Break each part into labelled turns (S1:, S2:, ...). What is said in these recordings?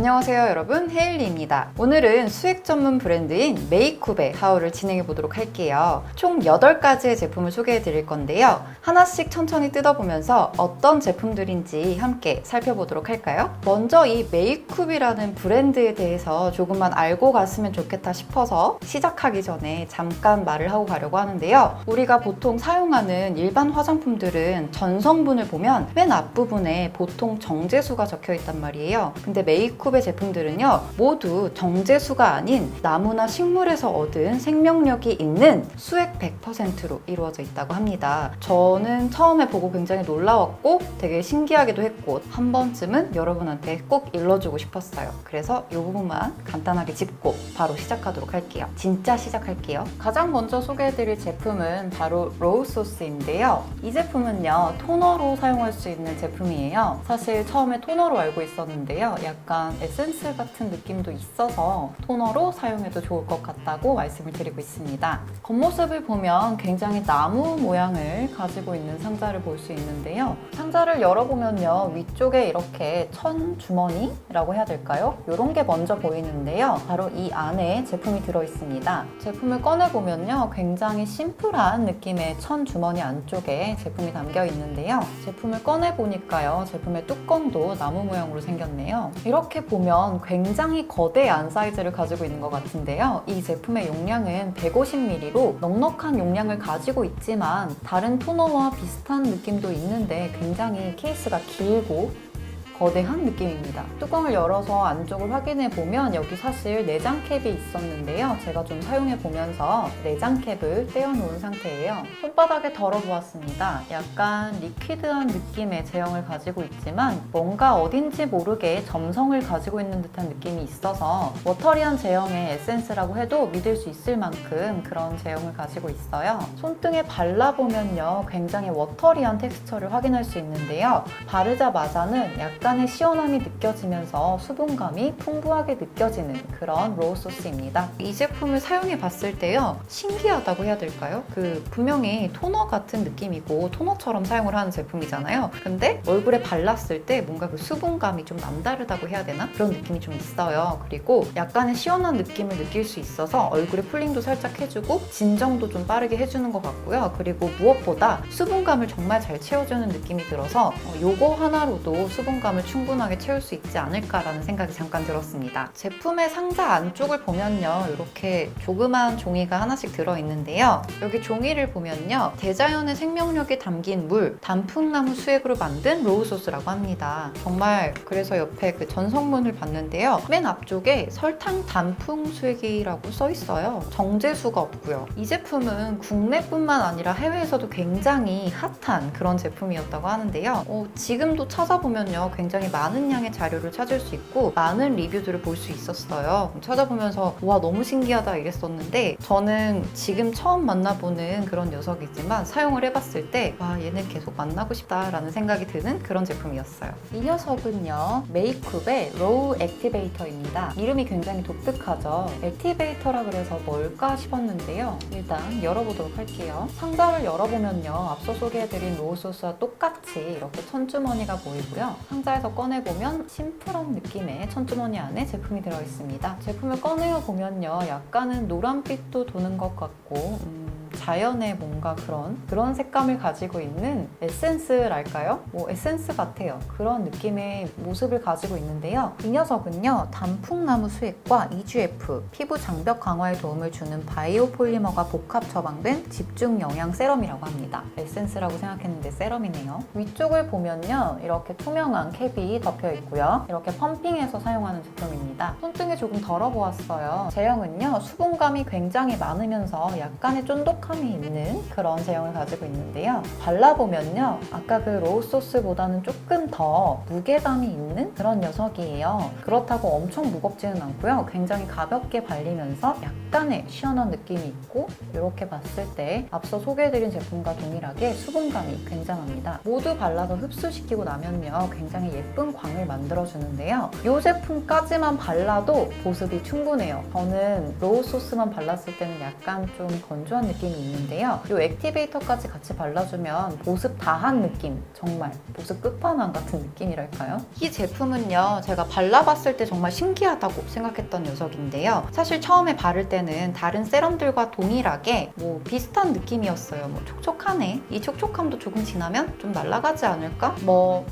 S1: 안녕하세요 여러분, 헤일리입니다. 오늘은 수액 전문 브랜드인 메이쿱의 하울을 진행해 보도록 할게요. 총 8가지의 제품을 소개해 드릴 건데요. 하나씩 천천히 뜯어보면서 어떤 제품들인지 함께 살펴보도록 할까요? 먼저 이 메이쿱이라는 브랜드에 대해서 조금만 알고 갔으면 좋겠다 싶어서 시작하기 전에 잠깐 말을 하고 가려고 하는데요. 우리가 보통 사용하는 일반 화장품들은 전성분을 보면 맨 앞부분에 보통 정제수가 적혀 있단 말이에요. 근데 메이쿱의 제품들은요, 모두 정제수가 아닌 나무나 식물에서 얻은 생명력이 있는 수액 100%로 이루어져 있다고 합니다. 저는 처음에 보고 굉장히 놀라웠고 되게 신기하기도 했고 한 번쯤은 여러분한테 꼭 일러주고 싶었어요. 그래서 이 부분만 간단하게 짚고 바로 시작하도록 할게요. 진짜 시작할게요. 가장 먼저 소개해드릴 제품은 바로 로우소스인데요. 이 제품은요, 토너로 사용할 수 있는 제품이에요. 사실 처음에 토너로 알고 있었는데요. 약간 에센스 같은 느낌도 있어서 토너로 사용해도 좋을 것 같다고 말씀을 드리고 있습니다. 겉모습을 보면 굉장히 나무 모양을 가지고 있는 상자를 볼 수 있는데요. 상자를 열어보면요, 위쪽에 이렇게 천 주머니라고 해야 될까요? 이런 게 먼저 보이는데요. 바로 이 안에 제품이 들어있습니다. 제품을 꺼내보면요, 굉장히 심플한 느낌의 천 주머니 안쪽에 제품이 담겨 있는데요. 제품을 꺼내보니까요, 제품의 뚜껑도 나무 모양으로 생겼네요. 이렇게 보면 굉장히 거대한 사이즈를 가지고 있는 것 같은데요. 이 제품의 용량은 150ml로 넉넉한 용량을 가지고 있지만 다른 토너와 비슷한 느낌도 있는데 굉장히 케이스가 길고 거대한 느낌입니다. 뚜껑을 열어서 안쪽을 확인해 보면 여기 사실 내장 캡이 있었는데요. 제가 좀 사용해 보면서 내장 캡을 떼어놓은 상태예요. 손바닥에 덜어보았습니다. 약간 리퀴드한 느낌의 제형을 가지고 있지만 뭔가 어딘지 모르게 점성을 가지고 있는 듯한 느낌이 있어서 워터리한 제형의 에센스라고 해도 믿을 수 있을 만큼 그런 제형을 가지고 있어요. 손등에 발라보면요, 굉장히 워터리한 텍스처를 확인할 수 있는데요. 바르자마자는 약간의 시원함이 느껴지면서 수분감이 풍부하게 느껴지는 그런 로우 소스입니다. 이 제품을 사용해 봤을 때요, 신기하다고 해야 될까요? 분명히 토너 같은 느낌이고 토너처럼 사용을 하는 제품이잖아요. 근데 얼굴에 발랐을 때 뭔가 그 수분감이 좀 남다르다고 해야 되나? 그런 느낌이 좀 있어요. 그리고 약간의 시원한 느낌을 느낄 수 있어서 얼굴에 풀링도 살짝 해주고 진정도 좀 빠르게 해주는 것 같고요. 그리고 무엇보다 수분감을 정말 잘 채워주는 느낌이 들어서 요거 하나로도 수분감을 충분하게 채울 수 있지 않을까라는 생각이 잠깐 들었습니다. 제품의 상자 안쪽을 보면요, 이렇게 조그만 종이가 하나씩 들어있는데요. 여기 종이를 보면요, 대자연의 생명력이 담긴 물, 단풍나무 수액으로 만든 로우소스라고 합니다. 정말 그래서 옆에 그 전성문을 봤는데요, 맨 앞쪽에 설탕 단풍 수액이라고 써있어요. 정제수가 없고요. 이 제품은 국내뿐만 아니라 해외에서도 굉장히 핫한 그런 제품이었다고 하는데요. 지금도 찾아보면요, 굉장히 많은 양의 자료를 찾을 수 있고 많은 리뷰들을 볼 수 있었어요. 찾아보면서 와, 너무 신기하다 이랬었는데 저는 지금 처음 만나보는 그런 녀석이지만 사용을 해봤을 때 와, 얘는 계속 만나고 싶다라는 생각이 드는 그런 제품이었어요. 이 녀석은요, 메이쿱의 로우 액티베이터입니다. 이름이 굉장히 독특하죠. 액티베이터라 그래서 뭘까 싶었는데요. 일단 열어보도록 할게요. 상자를 열어보면요, 앞서 소개해드린 로우 소스와 똑같이 이렇게 천주머니가 보이고요. 상자에서 꺼내보면 심플한 느낌의 천주머니 안에 제품이 들어있습니다. 제품을 꺼내어 보면요, 약간은 노란빛도 도는 것 같고 자연의 뭔가 그런 색감을 가지고 있는 에센스랄까요? 에센스 같아요. 그런 느낌의 모습을 가지고 있는데요. 이 녀석은요, 단풍나무 수액과 EGF, 피부 장벽 강화에 도움을 주는 바이오 폴리머가 복합 처방된 집중 영양 세럼이라고 합니다. 에센스라고 생각했는데 세럼이네요. 위쪽을 보면요, 이렇게 투명한 캡이 덮여 있고요. 이렇게 펌핑해서 사용하는 제품입니다. 손등에 조금 덜어보았어요. 제형은요, 수분감이 굉장히 많으면서 약간의 쫀득함이 있는 그런 제형을 가지고 있는데요. 발라보면요, 아까 그 로우 소스보다는 조금 더 무게감이 있는 그런 녀석이에요. 그렇다고 엄청 무겁지는 않고요. 굉장히 가볍게 발리면서 약간의 시원한 느낌이 있고, 이렇게 봤을 때 앞서 소개해드린 제품과 동일하게 수분감이 굉장합니다. 모두 발라서 흡수시키고 나면요, 굉장히 예쁜 광을 만들어주는데요. 이 제품까지만 발라도 보습이 충분해요. 저는 로우 소스만 발랐을 때는 약간 좀 건조한 느낌이 제품이 있는데요. 이 액티베이터까지 같이 발라주면 보습 다 한 느낌, 정말 보습 끝판왕 같은 느낌이랄까요? 이 제품은요, 제가 발라봤을 때 정말 신기하다고 생각했던 녀석인데요. 사실 처음에 바를 때는 다른 세럼들과 동일하게 비슷한 느낌이었어요. 촉촉하네. 이 촉촉함도 조금 지나면 좀 날아가지 않을까?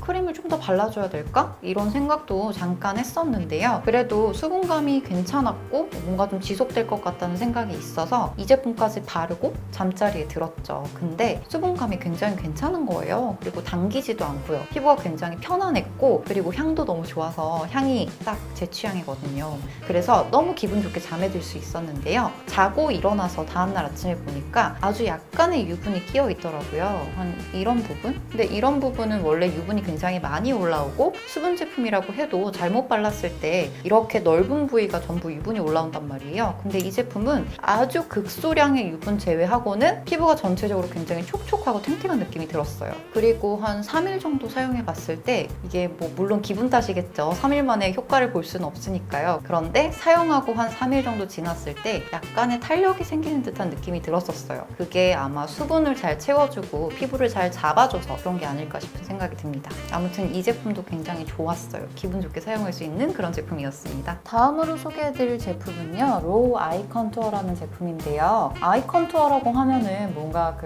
S1: 크림을 좀 더 발라줘야 될까? 이런 생각도 잠깐 했었는데요. 그래도 수분감이 괜찮았고 뭔가 좀 지속될 것 같다는 생각이 있어서 이 제품까지 바르고 잠자리에 들었죠. 근데 수분감이 굉장히 괜찮은 거예요. 그리고 당기지도 않고요. 피부가 굉장히 편안했고, 그리고 향도 너무 좋아서 향이 딱 제 취향이거든요. 그래서 너무 기분 좋게 잠에 들 수 있었는데요. 자고 일어나서 다음날 아침에 보니까 아주 약간의 유분이 끼어 있더라고요. 한 이런 부분? 근데 이런 부분은 원래 유분이 굉장히 많이 올라오고 수분 제품이라고 해도 잘못 발랐을 때 이렇게 넓은 부위가 전부 유분이 올라온단 말이에요. 근데 이 제품은 아주 극소량의 유분 제외하고는 피부가 전체적으로 굉장히 촉촉하고 탱탱한 느낌이 들었어요. 그리고 한 3일 정도 사용해 봤을 때 이게 물론 기분 탓이겠죠. 3일 만에 효과를 볼 수는 없으니까요. 그런데 사용하고 한 3일 정도 지났을 때 약간의 탄력이 생기는 듯한 느낌이 들었었어요. 그게 아마 수분을 잘 채워주고 피부를 잘 잡아줘서 그런 게 아닐까 싶은 생각이 듭니다. 아무튼 이 제품도 굉장히 좋았어요. 기분 좋게 사용할 수 있는 그런 제품이었습니다. 다음으로 소개해드릴 제품은요, 로우 아이 컨투어라는 제품인데요. 아이 컨투어라고 하면은 뭔가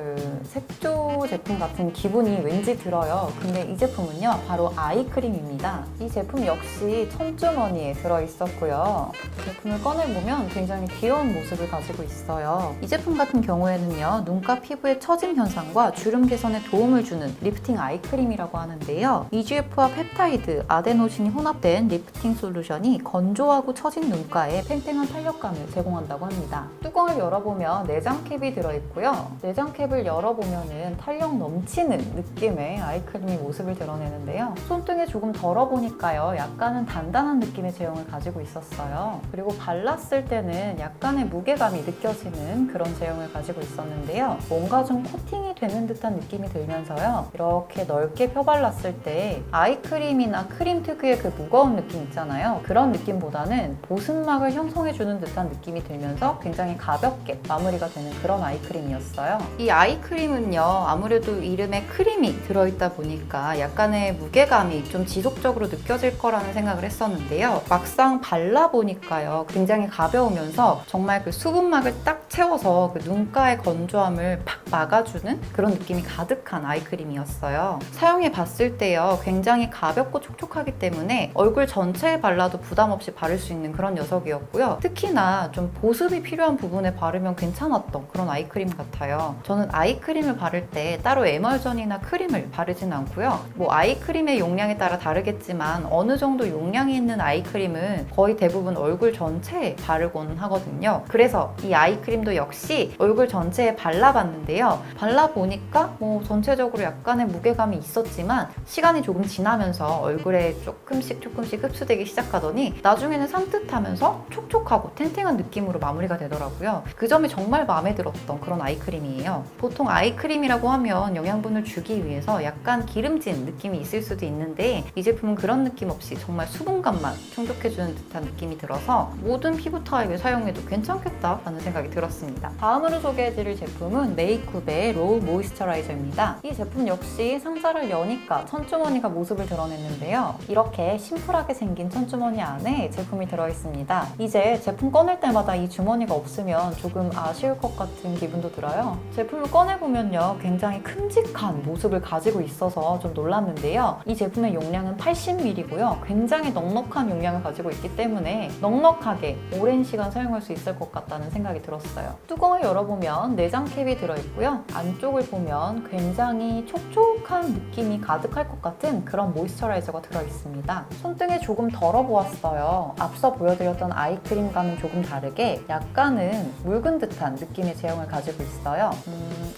S1: 색조 제품 같은 기분이 왠지 들어요. 근데 이 제품은요, 바로 아이크림입니다. 이 제품 역시 천주머니에 들어있었고요. 제품을 꺼내보면 굉장히 귀여운 모습을 가지고 있어요. 이 제품 같은 경우에는요, 눈가 피부의 처짐 현상과 주름 개선에 도움을 주는 리프팅 아이크림이라고 하는데요. EGF와 펩타이드, 아데노신이 혼합된 리프팅 솔루션이 건조하고 처진 눈가에 팽팽한 탄력감을 제공한다고 합니다. 뚜껑을 열어보면 내장캡이 들어있고요. 내장캡을 열어보면은 탄력 넘치는 느낌의 아이크림이 모습을 드러내는데요. 손등에 조금 덜어보니까요, 약간은 단단한 느낌의 제형을 가지고 있었어요. 그리고 발랐을 때는 약간의 무게감이 느껴지는 그런 제형을 가지고 있었는데요. 뭔가 좀 코팅이 되는 듯한 느낌이 들면서요, 이렇게 넓게 펴발랐을 때 아이크림이나 크림 특유의 그 무거운 느낌 있잖아요. 그런 느낌보다는 보습막을 형성해주는 듯한 느낌이 들면서 굉장히 가볍게 마무리가 되는 그런 아이크림이었어요. 이 아이크림은요, 아무래도 이름에 크림이 들어있다 보니까 약간의 무게감이 좀 지속적으로 느껴질 거라는 생각을 했었는데요. 막상 발라보니까요, 굉장히 가벼우면서 정말 그 수분막을 딱 채워서 그 눈가의 건조함을 팍 막아주는 그런 느낌이 가득한 아이크림이었어요. 사용해 봤을 때요, 굉장히 가볍고 촉촉하기 때문에 얼굴 전체에 발라도 부담 없이 바를 수 있는 그런 녀석이었고요. 특히나 좀 보습이 필요한 부분에 바르면 괜찮았던 그런 아이크림 같아요. 저는 아이크림을 바를 때 따로 에멀전이나 크림을 바르진 않고요. 아이크림의 용량에 따라 다르겠지만 어느 정도 용량이 있는 아이크림은 거의 대부분 얼굴 전체에 바르곤 하거든요. 그래서 이 아이크림도 역시 얼굴 전체에 발라봤는데요. 발라보니까 전체적으로 약간의 무게감이 있었지만 시간이 조금 지나면서 얼굴에 조금씩 흡수되기 시작하더니 나중에는 산뜻하면서 촉촉하고 탱탱한 느낌으로 마무리가 되더라고요. 그 점이 정말 마음에 들었던 그런 아이크림이에요. 보통 아이크림이라고 하면 영양분을 주기 위해서 약간 기름진 느낌이 있을 수도 있는데 이 제품은 그런 느낌 없이 정말 수분감만 충족해주는 듯한 느낌이 들어서 모든 피부 타입에 사용해도 괜찮겠다라는 생각이 들었습니다. 다음으로 소개해드릴 제품은 메이쿰의 로우 모이스처라이저입니다. 이 제품 역시 상자를 여니까 천주머니가 모습을 드러냈는데요. 이렇게 심플하게 생긴 천주머니 안에 제품이 들어있습니다. 이제 제품 꺼낼 때마다 이 주머니가 없으면 조금 아쉬울 것 같은 기분도 들어요. 제품을 꺼내보면요, 굉장히 큼직한 모습을 가지고 있어서 좀 놀랐는데요. 이 제품의 용량은 80ml고요. 굉장히 넉넉한 용량을 가지고 있기 때문에 넉넉하게 오랜 시간 사용할 수 있을 것 같다는 생각이 들었어요. 뚜껑을 열어보면 내장캡이 들어있고요. 안쪽을 보면 굉장히 촉촉한 느낌이 가득할 것 같은 그런 모이스처라이저가 들어있습니다. 손등에 조금 덜어보았어요. 앞서 보여드렸던 아이크림과는 조금 다르게 약간은 묽은 듯한 느낌의 제형을 가지고 있어요.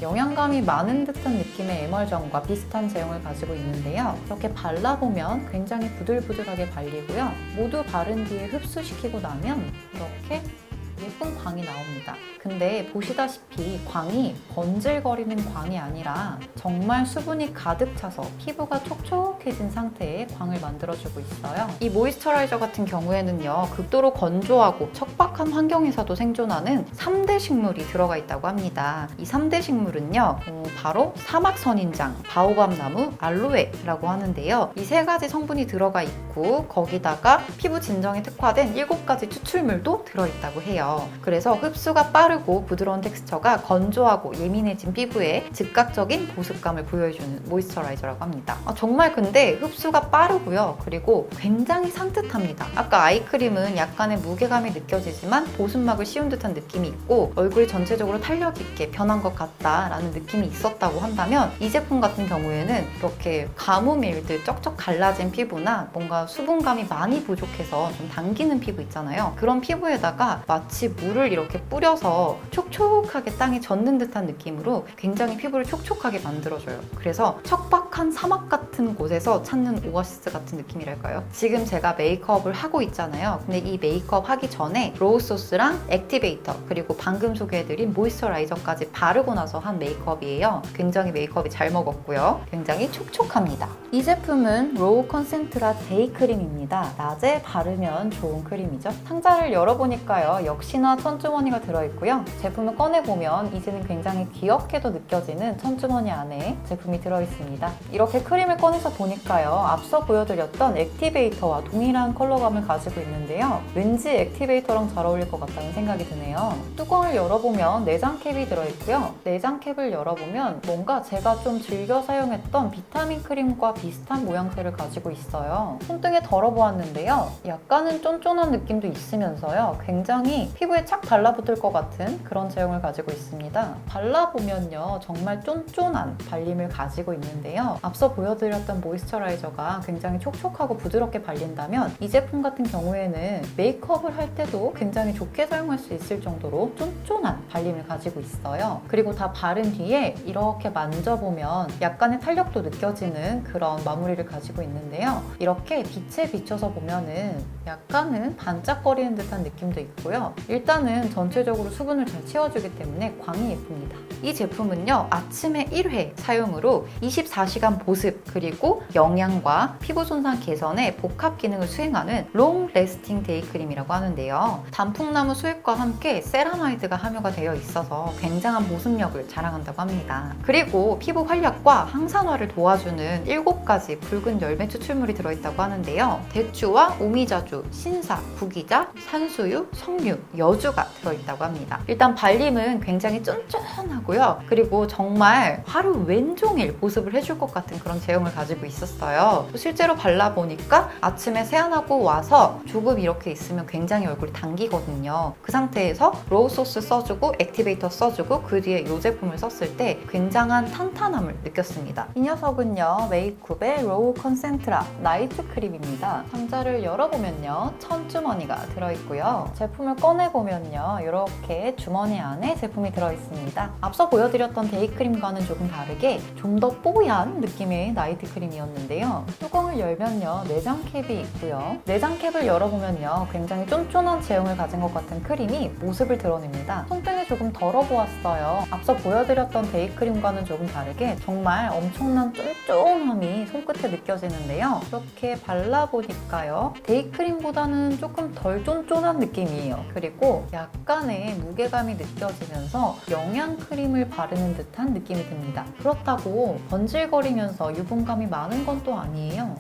S1: 영양감이 많은 듯한 느낌의 에멀전과 비슷한 제형을 가지고 있는데요. 이렇게 발라보면 굉장히 부들부들하게 발리고요. 모두 바른 뒤에 흡수시키고 나면 이렇게 예쁜 광이 나옵니다. 근데 보시다시피 광이 번질거리는 광이 아니라 정말 수분이 가득 차서 피부가 촉촉해진 상태의 광을 만들어주고 있어요. 이 모이스처라이저 같은 경우에는요, 극도로 건조하고 척박한 환경에서도 생존하는 3대 식물이 들어가 있다고 합니다. 이 3대 식물은요, 바로 사막선인장, 바오밥나무, 알로에라고 하는데요. 이 세 가지 성분이 들어가 있고 거기다가 피부 진정에 특화된 7가지 추출물도 들어있다고 해요. 그래서 흡수가 빠르고 부드러운 텍스처가 건조하고 예민해진 피부에 즉각적인 보습감을 부여해주는 모이스처라이저라고 합니다. 정말 근데 흡수가 빠르고요. 그리고 굉장히 산뜻합니다. 아까 아이크림은 약간의 무게감이 느껴지지만 보습막을 씌운 듯한 느낌이 있고 얼굴이 전체적으로 탄력 있게 변한 것 같다라는 느낌이 있었다고 한다면 이 제품 같은 경우에는 이렇게 가뭄 일듯 쩍쩍 갈라진 피부나 뭔가 수분감이 많이 부족해서 좀 당기는 피부 있잖아요. 그런 피부에다가 마치 물을 이렇게 뿌려서 촉촉하게 땅에 젖는 듯한 느낌으로 굉장히 피부를 촉촉하게 만들어줘요. 그래서 척박한 사막 같은 곳에서 찾는 오아시스 같은 느낌이랄까요? 지금 제가 메이크업을 하고 있잖아요. 근데 이 메이크업 하기 전에 로우 소스랑 액티베이터 그리고 방금 소개해드린 모이스처라이저까지 바르고 나서 한 메이크업이에요. 굉장히 메이크업이 잘 먹었고요. 굉장히 촉촉합니다. 이 제품은 로우 컨센트라 데이 크림입니다. 낮에 바르면 좋은 크림이죠. 상자를 열어보니까요. 역시나 천주머니가 들어있고요. 제품을 꺼내보면 이제는 굉장히 귀엽게도 느껴지는 천주머니 안에 제품이 들어있습니다. 이렇게 크림을 꺼내서 보니까요. 앞서 보여드렸던 액티베이터와 동일한 컬러감을 가지고 있는데요. 왠지 액티베이터랑 잘 어울릴 것 같다는 생각이 드네요. 뚜껑을 열어보면 내장 캡이 들어있고요. 내장 캡을 열어보면 뭔가 제가 좀 즐겨 사용했던 비타민 크림과 비슷한 모양새를 가지고 있어요. 손등에 덜어보았는데요. 약간은 쫀쫀한 느낌도 있으면서요. 굉장히 피부에 착 달라붙을 것 같은 그런 제형을 가지고 있습니다. 발라보면요. 정말 쫀쫀한 발림을 가지고 있는데요. 앞서 보여드렸던 모이스처라이저가 굉장히 촉촉하고 부드럽게 발린다면 이 제품 같은 경우에는 메이크업을 할 때도 굉장히 좋게 사용할 수 있을 정도로 쫀쫀한 발림을 가지고 있어요. 그리고 다 바른 뒤에 이렇게 만져보면 약간의 탄력도 느껴지는 그런 마무리를 가지고 있는데요. 이렇게 빛에 비춰서 보면은 약간은 반짝거리는 듯한 느낌도 있고요. 일단은 전체적으로 수분을 잘 채워주기 때문에 광이 예쁩니다. 이 제품은요, 아침에 1회 사용으로 24시간 보습 그리고 영양과 피부 손상 개선에 복합 기능을 수행하는 롱 레스팅 데이 크림이라고 하는데요. 단풍나무 수액과 함께 세라마이드가 함유가 되어 있어서 굉장한 보습력을 자랑한다고 합니다. 그리고 피부 활력과 항산화를 도와주는 7가지 붉은 열매 추출물이 들어있다고 하는데요. 대추와 오미자주, 신사, 구기자, 산수유, 석류, 여주가 들어있다고 합니다. 일단 발림은 굉장히 쫀쫀하고요. 그리고 정말 하루 왼종일 보습을 해줄 것 같은 그런 제형을 가지고 있었어요. 실제로 발라보니까 아침에 세안하고 와서 조금 이렇게 있으면 굉장히 얼굴이 당기거든요. 그 상태에서 로우 소스 써주고 액티베이터 써주고 그 뒤에 이 제품을 썼을 때 굉장한 탄탄함을 느꼈습니다. 이 녀석은요, 메이쿰의 로우 컨센트라 나이트 크림입니다. 상자를 열어보면요, 천주머니가 들어있고요. 제품을 꺼내보면요, 이렇게 주머니 안에 제품이 들어있습니다. 앞서 보여드렸던 데이크림과는 조금 다르게 좀 더 뽀얀 느낌의 나이트 크림이었는데요. 뚜껑을 열면요, 내장 캡이 있고요. 내장 캡을 열어보면요, 굉장히 쫀쫀한 제형을 가진 것 같은 크림이 모습을 드러냅니다. 손등에 조금 덜어보았어요. 앞서 보여드렸던 데이크림과는 조금 다르게 정말 엄청난 쫀쫀함이 손끝에 느껴지는데요. 이렇게 발라보니까요, 데이크림보다는 조금 덜 쫀쫀한 느낌이에요. 그리고 약간의 무게감이 느껴지면서 영양크림을 바르는 듯한 느낌이 듭니다. 그렇다고 번질거리면서 유분감이 많은 건 또 아니에요.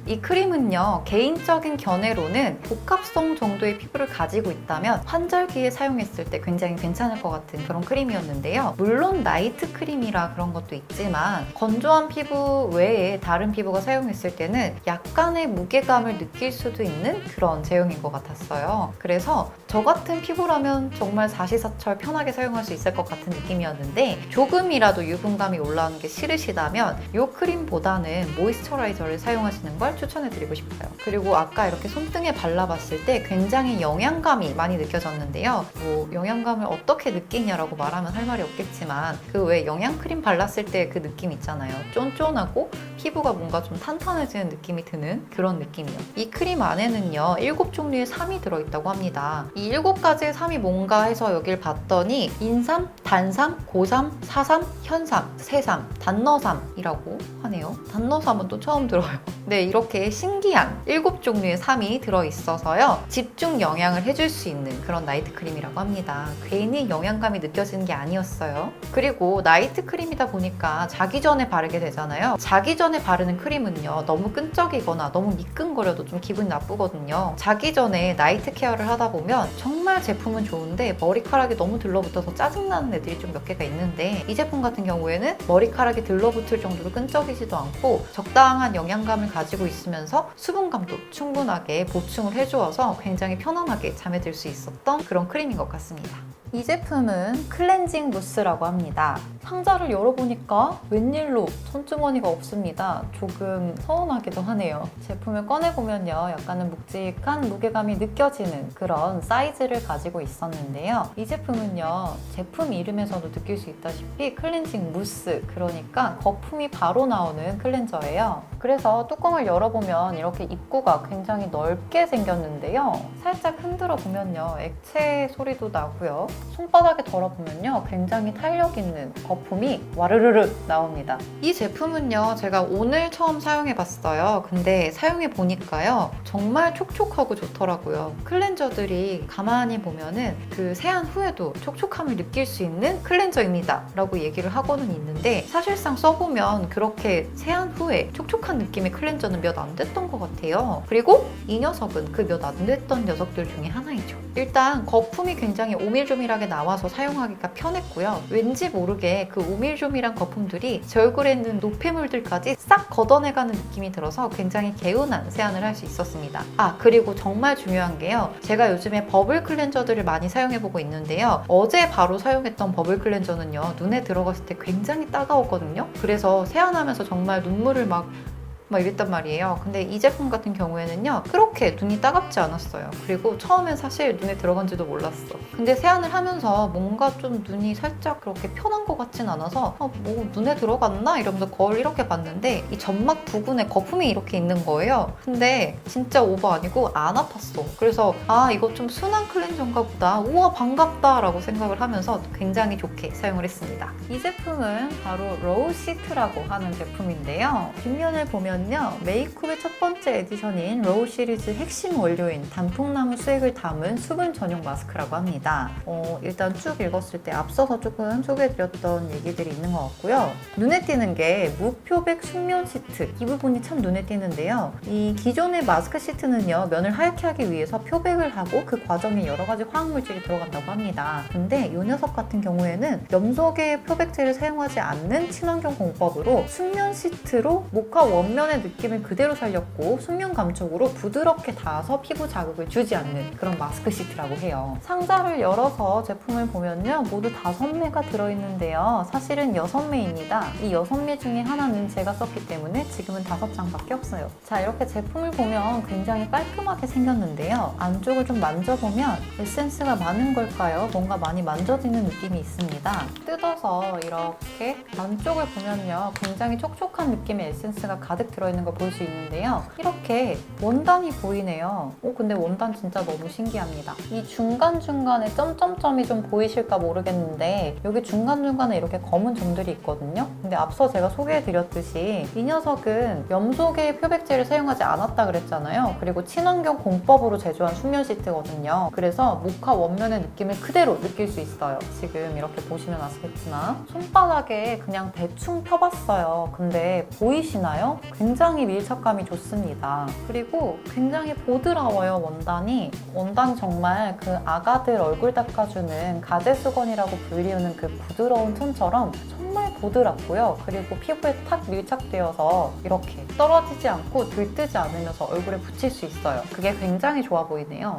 S1: 이 크림은요, 개인적인 견해로는 복합성 정도의 피부를 가지고 있다면 환절기에 사용했을 때 굉장히 괜찮을 것 같은 그런 크림이었는데요. 물론 나이트 크림이라 그런 것도 있지만 건조한 피부 외에 다른 피부가 사용했을 때는 약간의 무게감을 느낄 수도 있는 그런 제형인 것 같았어요. 그래서 저 같은 피부라면 정말 사시사철 편하게 사용할 수 있을 것 같은 느낌이었는데 조금이라도 유분감이 올라오는 게 싫으시다면 이 크림보다는 모이스처라이저를 사용하시는 걸 추천해드리고 싶어요. 그리고 아까 이렇게 손등에 발라봤을 때 굉장히 영양감이 많이 느껴졌는데요. 뭐 영양감을 어떻게 느끼냐라고 말하면 할 말이 없겠지만 그 왜 영양크림 발랐을 때 그 느낌 있잖아요. 쫀쫀하고 피부가 뭔가 좀 탄탄해지는 느낌이 드는 그런 느낌이요. 이 크림 안에는요, 7종류의 삼이 들어있다고 합니다. 이 이 7가지의 삶이 뭔가 해서 여길 봤더니 인삼, 단삼, 고삼, 사삼, 현삼, 새삼, 단너삼이라고 하네요. 단너삼은 또 처음 들어요. 네, 이렇게 신기한 7종류의 삶이 들어있어서요. 집중 영양을 해줄 수 있는 그런 나이트 크림이라고 합니다. 괜히 영양감이 느껴지는 게 아니었어요. 그리고 나이트 크림이다 보니까 자기 전에 바르게 되잖아요. 자기 전에 바르는 크림은요, 너무 끈적이거나 너무 미끈거려도 좀 기분이 나쁘거든요. 자기 전에 나이트 케어를 하다 보면 정말 제품은 좋은데 머리카락이 너무 들러붙어서 짜증나는 애들이 좀 몇 개가 있는데, 이 제품 같은 경우에는 머리카락이 들러붙을 정도로 끈적이지도 않고 적당한 영양감을 가지고 있으면서 수분감도 충분하게 보충을 해주어서 굉장히 편안하게 잠에 들 수 있었던 그런 크림인 것 같습니다. 이 제품은 클렌징 무스라고 합니다. 상자를 열어보니까 웬일로 손주머니가 없습니다. 조금 서운하기도 하네요. 제품을 꺼내보면요, 약간은 묵직한 무게감이 느껴지는 그런 사이즈를 가지고 있었는데요. 이 제품은요, 제품 이름에서도 느낄 수 있다시피 클렌징 무스, 그러니까 거품이 바로 나오는 클렌저예요. 그래서 뚜껑을 열어보면 이렇게 입구가 굉장히 넓게 생겼는데요. 살짝 흔들어 보면요, 액체 소리도 나고요. 손바닥에 덜어보면요, 굉장히 탄력 있는 거품이 와르르르 나옵니다. 이 제품은요, 제가 오늘 처음 사용해봤어요. 근데 사용해보니까요, 정말 촉촉하고 좋더라고요. 클렌저들이 가만히 보면은 그 세안 후에도 촉촉함을 느낄 수 있는 클렌저입니다 라고 얘기를 하고는 있는데, 사실상 써보면 그렇게 세안 후에 촉촉한 느낌의 클렌저는 몇 안 됐던 것 같아요. 그리고 이 녀석은 그 몇 안 됐던 녀석들 중에 하나이죠. 일단 거품이 굉장히 오밀조밀하게 나와서 사용하기가 편했고요. 왠지 모르게 그 오밀조밀한 거품들이 제 얼굴에 있는 노폐물들까지 싹 걷어내가는 느낌이 들어서 굉장히 개운한 세안을 할 수 있었습니다. 아, 그리고 정말 중요한 게요, 제가 요즘에 버블 클렌저들을 많이 사용해보고 있는데요, 어제 바로 사용했던 버블 클렌저는요, 눈에 들어갔을 때 굉장히 따가웠거든요. 그래서 세안하면서 정말 눈물을 막 이랬단 말이에요. 근데 이 제품 같은 경우에는요, 그렇게 눈이 따갑지 않았어요. 그리고 처음엔 사실 눈에 들어간지도 몰랐어. 근데 세안을 하면서 뭔가 좀 눈이 살짝 그렇게 편한 것 같진 않아서 뭐 눈에 들어갔나? 이러면서 거울 이렇게 봤는데 이 점막 부분에 거품이 이렇게 있는 거예요. 근데 진짜 오버 아니고 안 아팠어. 그래서 아, 이거 좀 순한 클렌저인가 보다. 우와, 반갑다 라고 생각을 하면서 굉장히 좋게 사용을 했습니다. 이 제품은 바로 로우 시트라고 하는 제품인데요. 뒷면을 보면 메이크업의 첫 번째 에디션인 로우 시리즈 핵심 원료인 단풍나무 수액을 담은 수분 전용 마스크라고 합니다. 일단 쭉 읽었을 때 앞서서 조금 소개해드렸던 얘기들이 있는 것 같고요. 눈에 띄는 게 무표백 순면 시트, 이 부분이 참 눈에 띄는데요. 이 기존의 마스크 시트는요, 면을 하얗게 하기 위해서 표백을 하고 그 과정에 여러 가지 화학물질이 들어간다고 합니다. 근데 이 녀석 같은 경우에는 염소계 표백제를 사용하지 않는 친환경 공법으로 순면 시트로 모카 원면 의 느낌을 그대로 살렸고 순면 감촉으로 부드럽게 닿아서 피부 자극을 주지 않는 그런 마스크 시트라고 해요. 상자를 열어서 제품을 보면요, 모두 5매가 들어있는데요. 사실은 6매입니다. 이 6매 중에 하나는 제가 썼기 때문에 지금은 5장밖에 없어요. 자, 이렇게 제품을 보면 굉장히 깔끔하게 생겼는데요. 안쪽을 좀 만져보면 에센스가 많은 걸까요? 뭔가 많이 만져지는 느낌이 있습니다. 뜯어서 이렇게 안쪽을 보면요, 굉장히 촉촉한 느낌의 에센스가 가득 들어있는 걸 볼 수 있는데요. 이렇게 원단이 보이네요. 근데 원단 진짜 너무 신기합니다. 이 중간중간에 점점점이 좀 보이실까 모르겠는데 여기 중간중간에 이렇게 검은 점들이 있거든요. 근데 앞서 제가 소개해드렸듯이 이 녀석은 염소계 표백제를 사용하지 않았다 그랬잖아요. 그리고 친환경 공법으로 제조한 순면 시트거든요. 그래서 모카 원면의 느낌을 그대로 느낄 수 있어요. 지금 이렇게 보시면 아시겠지만 손바닥에 그냥 대충 펴봤어요. 근데 보이시나요? 굉장히 밀착감이 좋습니다. 그리고 굉장히 보드라워요, 원단이. 원단이 정말 그 아가들 얼굴 닦아주는 가제 수건이라고 불리우는 그 부드러운 톤처럼 정말 보드랍고요. 그리고 피부에 탁 밀착되어서 이렇게 떨어지지 않고 들뜨지 않으면서 얼굴에 붙일 수 있어요. 그게 굉장히 좋아 보이네요.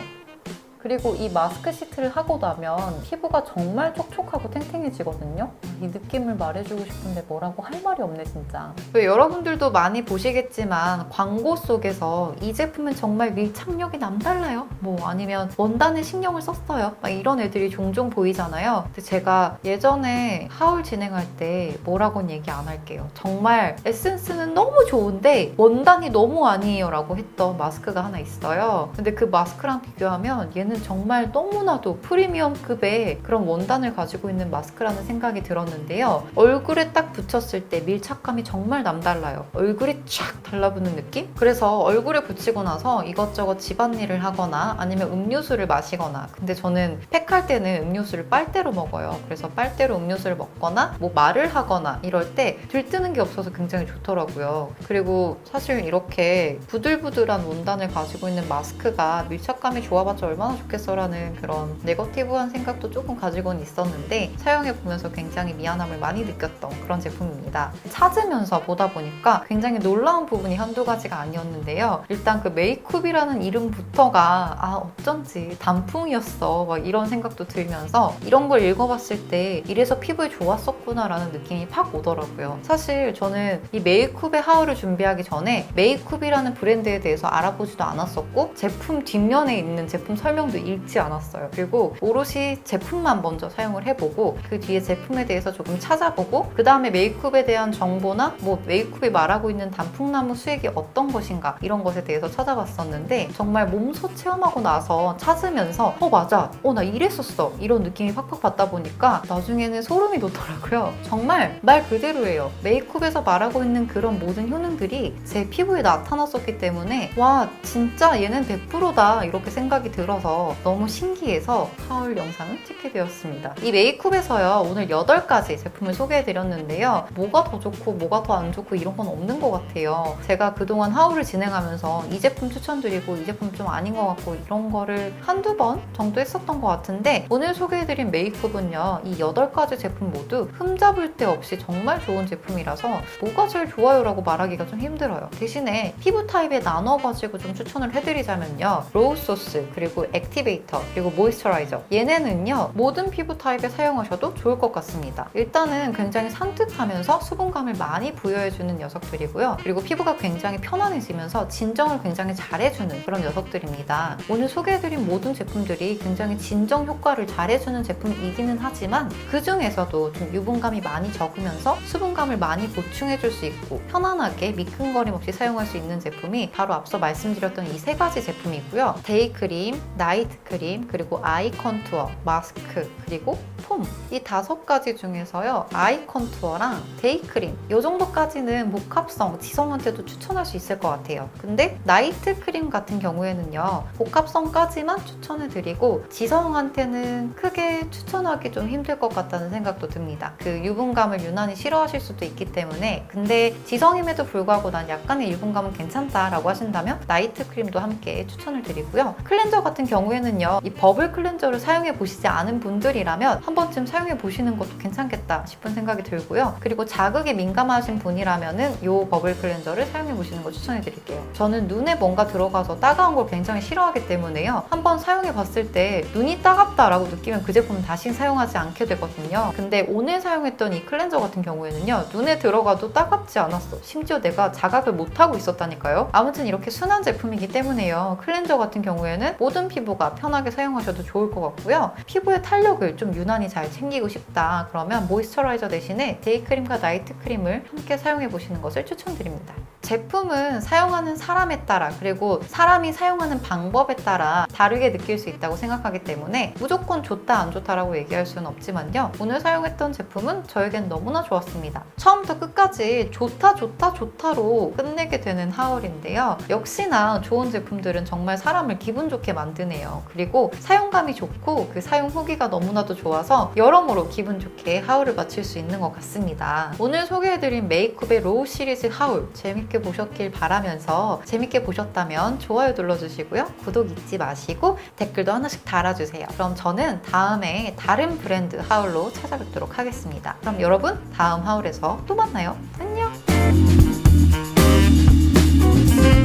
S1: 그리고 이 마스크 시트를 하고 나면 피부가 정말 촉촉하고 탱탱해지거든요.
S2: 이 느낌을 말해주고 싶은데 뭐라고 할 말이 없네 진짜.
S1: 여러분들도 많이 보시겠지만 광고 속에서 이 제품은 정말 밀착력이 남달라요. 뭐 아니면 원단에 신경을 썼어요. 막 이런 애들이 종종 보이잖아요. 근데 제가 예전에 하울 진행할 때 뭐라고는 얘기 안 할게요. 정말 에센스는 너무 좋은데 원단이 너무 아니에요 라고 했던 마스크가 하나 있어요. 근데 그 마스크랑 비교하면 얘는 정말 너무나도 프리미엄급의 그런 원단을 가지고 있는 마스크라는 생각이 들었는데요. 얼굴에 딱 붙였을 때 밀착감이 정말 남달라요. 얼굴이 쫙 달라붙는 느낌? 그래서 얼굴에 붙이고 나서 이것저것 집안일을 하거나 아니면 음료수를 마시거나, 근데 저는 팩할 때는 음료수를 빨대로 먹어요. 그래서 빨대로 음료수를 먹거나 뭐 말을 하거나 이럴 때 들뜨는 게 없어서 굉장히 좋더라고요. 그리고 사실 이렇게 부들부들한 원단을 가지고 있는 마스크가 밀착감이 좋아봤자 얼마나 좋겠어라는 그런 네거티브한 생각도 조금 가지고는 있었는데 사용해보면서 굉장히 미안함을 많이 느꼈던 그런 제품입니다. 찾으면서 보다 보니까 굉장히 놀라운 부분이 한두 가지가 아니었는데요. 일단 그 메이쿱이라는 이름부터가 어쩐지 단풍이었어 막 이런 생각도 들면서 이런 걸 읽어봤을 때 이래서 피부에 좋았었구나 라는 느낌이 팍 오더라고요. 사실 저는 이 메이쿱의 하울을 준비하기 전에 메이쿱이라는 브랜드에 대해서 알아보지도 않았었고 제품 뒷면에 있는 제품 설명도 읽지 않았어요. 그리고 오롯이 제품만 먼저 사용을 해보고 그 뒤에 제품에 대해서 조금 찾아보고 그 다음에 메이쿱에 대한 정보나 뭐 메이쿱이 말하고 있는 단풍나무 수액이 어떤 것인가 이런 것에 대해서 찾아봤었는데 정말 몸소 체험하고 나서 찾으면서 맞아 나 이랬었어 이런 느낌이 팍팍 받다 보니까 나중에는 소름이 돋더라고요. 정말 말 그대로예요. 메이쿱에서 말하고 있는 그런 모든 효능들이 제 피부에 나타났었기 때문에 와 진짜 얘는 100%다 이렇게 생각이 들어서 너무 신기해서 하울 영상을 찍게 되었습니다. 이 메이쿱에서요 오늘 8가지 제품을 소개해드렸는데요. 뭐가 더 좋고 뭐가 더 안 좋고 이런 건 없는 것 같아요. 제가 그동안 하울을 진행하면서 이 제품 추천드리고 이 제품 좀 아닌 것 같고 이런 거를 한두 번 정도 했었던 것 같은데 오늘 소개해드린 메이쿱은요 이 8가지 제품 모두 흠잡을 데 없이 정말 좋은 제품이라서 뭐가 제일 좋아요 라고 말하기가 좀 힘들어요. 대신에 피부 타입에 나눠가지고 좀 추천을 해드리자면요 로우 소스 그리고 액티베이터 그리고 모이스처라이저 얘네는요 모든 피부 타입에 사용하셔도 좋을 것 같습니다. 일단은 굉장히 산뜻하면서 수분감을 많이 부여해주는 녀석들이고요. 그리고 피부가 굉장히 편안해지면서 진정을 굉장히 잘해주는 그런 녀석들입니다. 오늘 소개해드린 모든 제품들이 굉장히 진정 효과를 잘해주는 제품이기는 하지만 그 중에서도 좀 유분감이 많이 적으면서 수분감을 많이 보충해줄 수 있고 편안하게 미끈거림 없이 사용할 수 있는 제품이 바로 앞서 말씀드렸던 이 3가지 제품이고요. 데이크림, 나이트크림, 그리고 아이 컨투어, 마스크, 그리고 폼 이 5가지 중에서요 아이 컨투어랑 데이크림 이 정도까지는 복합성, 지성한테도 추천할 수 있을 것 같아요. 근데 나이트크림 같은 경우에는요 복합성까지만 추천해드리고 지성한테는 크게 추천하기 좀 힘들 것 같다는 생각도 듭니다. 그 유분감을 유난히 싫어하실 수도 있기 때문에 근데 지성임에도 불구하고 난 약간의 유분감은 괜찮다라고 하신다면 나이트크림도 함께 추천을 드리고요. 클렌저 같은 경우에는요 이 버블 클렌저를 사용해 보시지 않은 분들이라면 한 번쯤 사용해 보시는 것도 괜찮겠다 싶은 생각이 들고요. 그리고 자극에 민감하신 분이라면은 이 버블 클렌저를 사용해 보시는 거 추천해 드릴게요. 저는 눈에 뭔가 들어가서 따가운 걸 굉장히 싫어하기 때문에요. 한번 사용해 봤을 때 눈이 따갑다라고 느끼면 그 제품은 다시 사용하지 않게 되거든요. 근데 오늘 사용했던 이 클렌저 같은 경우에는요 눈에 들어가도 따갑지 않았어. 심지어 내가 자각을 못하고 있었다니까요. 아무튼 이렇게 순한 제품이기 때문에요. 클렌저 같은 경우에는 모든 피부가 편하게 사용하셔도 좋을 것 같고요. 피부의 탄력을 좀 유난히 잘 챙기고 싶다 그러면 모이스처라이저 대신에 데이크림과 나이트크림을 함께 사용해 보시는 것을 추천드립니다. 제품은 사용하는 사람에 따라 그리고 사람이 사용하는 방법에 따라 다르게 느낄 수 있다고 생각하기 때문에 무조건 좋다 안 좋다라고 얘기할 수는 없지만요. 오늘 사용했던 제품은 저에겐 너무나 좋았습니다. 처음부터 끝까지 좋다 좋다 좋다로 끝내게 되는 하울인데요. 역시나 좋은 제품들은 정말 사람을 기분 좋게 만드네요. 그리고 사용감이 좋고 그 사용 후기가 너무나도 좋아서 여러모로 기분 좋게 하울을 마칠 수 있는 것 같습니다. 오늘 소개해드린 메이쿱의 로우 시리즈 하울 재밌게 보셨길 바라면서 재밌게 보셨다면 좋아요 눌러주시고요. 구독 잊지 마시고 댓글도 하나씩 달아주세요. 그럼 저는 다음에 다른 브랜드 하울로 찾아뵙도록 하겠습니다. 그럼 여러분 다음 하울에서 또 만나요. 안녕!